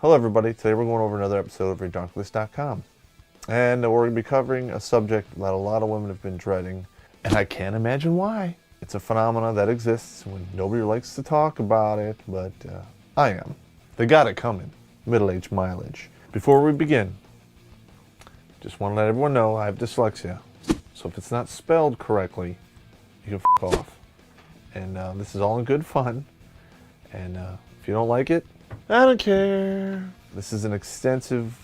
Hello everybody, today we're going over another episode of RedarkList.com. And we're going to be covering a subject that a lot of women have been dreading, and I can't imagine why. It's a phenomenon that exists when nobody likes to talk about it, but I am. They got it coming. Middle-age mileage. Before we begin, just want to let everyone know I have dyslexia. So if it's not spelled correctly, you can f*** off. And this is all in good fun. And if you don't like it, I don't care. This is an extensive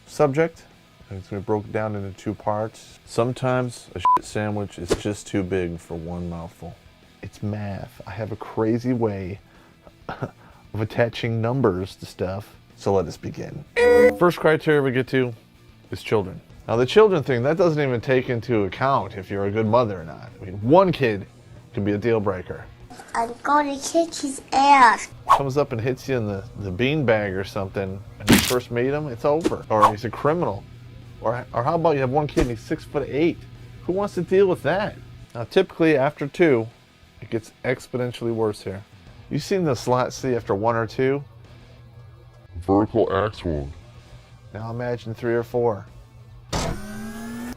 subject. It's going to be broken down into two parts. Sometimes a shit sandwich is just too big for one mouthful. It's math. I have a crazy way of attaching numbers to stuff. So let us begin. First criteria we get to is children. Now the children thing, that doesn't even take into account if you're a good mother or not. I mean, one kid can be a deal breaker. I'm going to kick his ass. Comes up and hits you in the bean bag or something, and you first meet him, it's over. Or he's a criminal. Or how about you have one kid and he's 6'8"? Who wants to deal with that? Now typically after 2, it gets exponentially worse here. You seen the slot C after 1 or 2? Vertical axe wound. Now imagine 3 or 4.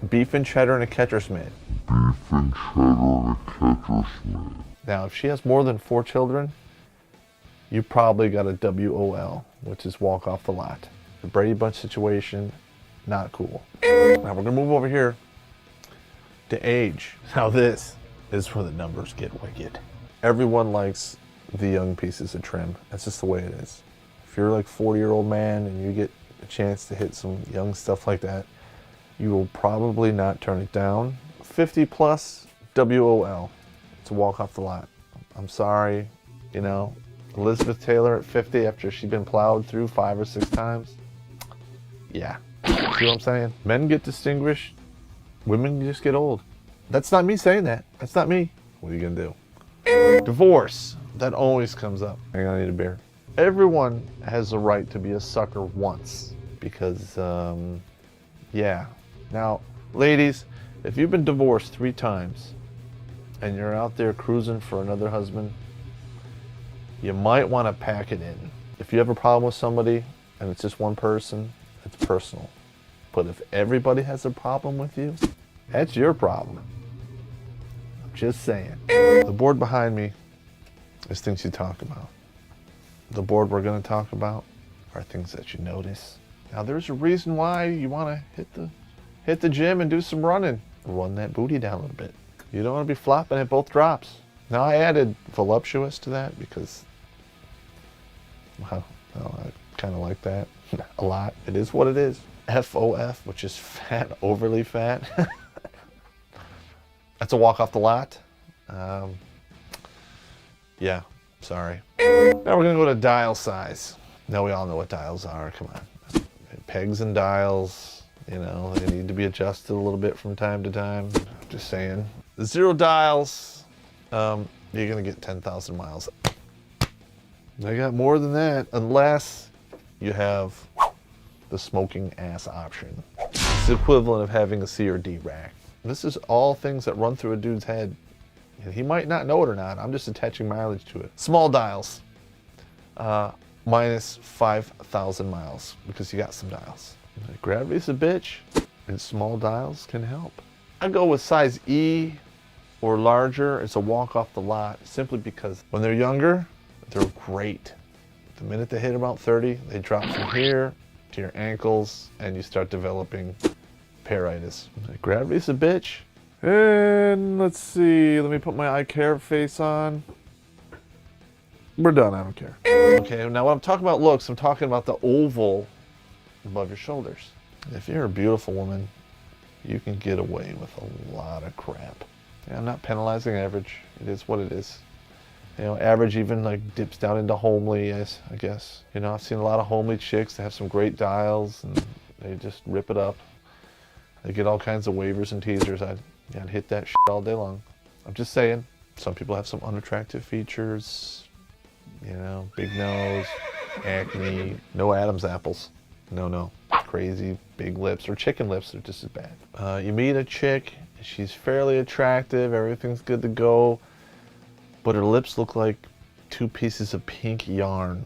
Beef and cheddar and a catcher's mitt. Beef and cheddar and a catcher's mitt. Now if she has more than 4 children, you probably got a WOL, which is walk off the lot. The Brady Bunch situation, not cool. Now we're gonna move over here to age. Now this is where the numbers get wicked. Everyone likes the young pieces of trim. That's just the way it is. If you're like a 40-year-old man and you get a chance to hit some young stuff like that, you will probably not turn it down. 50 plus, WOL. It's a walk off the lot. I'm sorry, you know, Elizabeth Taylor at 50 after she'd been plowed through 5 or 6 times. Yeah, see what I'm saying? Men get distinguished, women just get old. That's not me saying that. That's not me. What are you gonna do? Divorce, that always comes up. Hang on, I need a beer. Everyone has the right to be a sucker once because, yeah. Now, ladies, if you've been divorced 3 times and you're out there cruising for another husband, you might want to pack it in. If you have a problem with somebody and it's just one person, it's personal. But if everybody has a problem with you, that's your problem. I'm just saying. The board behind me is things you talk about. The board we're going to talk about are things that you notice. Now there's a reason why you want to hit the gym and do some running. Run that booty down a little bit. You don't want to be flopping at both drops. Now I added voluptuous to that because, well, I kind of like that a lot. It is what it is. FOF, which is fat, overly fat. That's a walk off the lot. Yeah, sorry. Now we're gonna go to dial size. Now we all know what dials are, come on. Pegs and dials, you know, they need to be adjusted a little bit from time to time. Just saying. The 0 dials, you're gonna get 10,000 miles. I got more than that, unless you have the smoking ass option. It's the equivalent of having a C or D rack. This is all things that run through a dude's head. He might not know it or not. I'm just attaching mileage to it. Small dials, minus 5,000 miles, because you got some dials. Gravity's a bitch, and small dials can help. I go with size E or larger. It's a walk off the lot, simply because when they're younger, they're great. The minute they hit about 30, they drop from here to your ankles, and you start developing peritis. Gravity's a bitch. And let's see, let me put my I care face on. We're done, I don't care. Okay, now when I'm talking about looks, I'm talking about the oval above your shoulders. If you're a beautiful woman, you can get away with a lot of crap. Yeah, I'm not penalizing average. It is what it is. You know, average even like dips down into homely, I guess. You know, I've seen a lot of homely chicks that have some great dials and they just rip it up. They get all kinds of waivers and teasers. I'd hit that shit all day long. I'm just saying, some people have some unattractive features. You know, big nose, acne, no Adam's apples. No. Crazy big lips or chicken lips are just as bad. You meet a chick, she's fairly attractive, everything's good to go, but her lips look like 2 pieces of pink yarn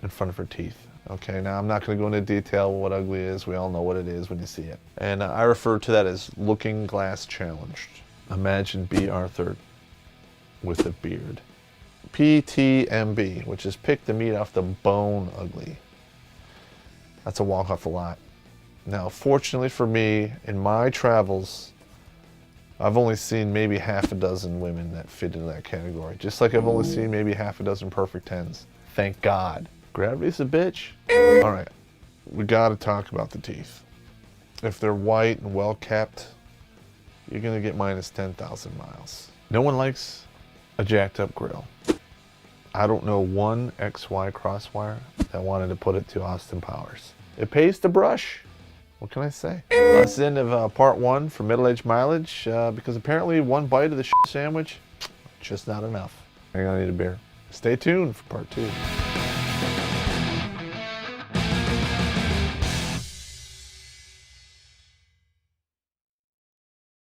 in front of her teeth. Okay, now I'm not going to go into detail what ugly is. We all know what it is when you see it. And I refer to that as looking glass challenged. Imagine B. Arthur with a beard. PTMB, which is pick the meat off the bone ugly. That's a walk off the lot. Now, fortunately for me, in my travels, I've only seen maybe half a dozen women that fit into that category. Just like I've only seen maybe half a dozen perfect 10s. Thank God. Gravity's a bitch. All right, we gotta talk about the teeth. If they're white and well kept, you're gonna get minus 10,000 miles. No one likes a jacked up grill. I don't know one XY crosswire that wanted to put it to Austin Powers. It pays to brush. What can I say? That's the end of part 1 for middle-aged mileage, because apparently one bite of the sandwich, just not enough. I think I need a beer. Stay tuned for part 2.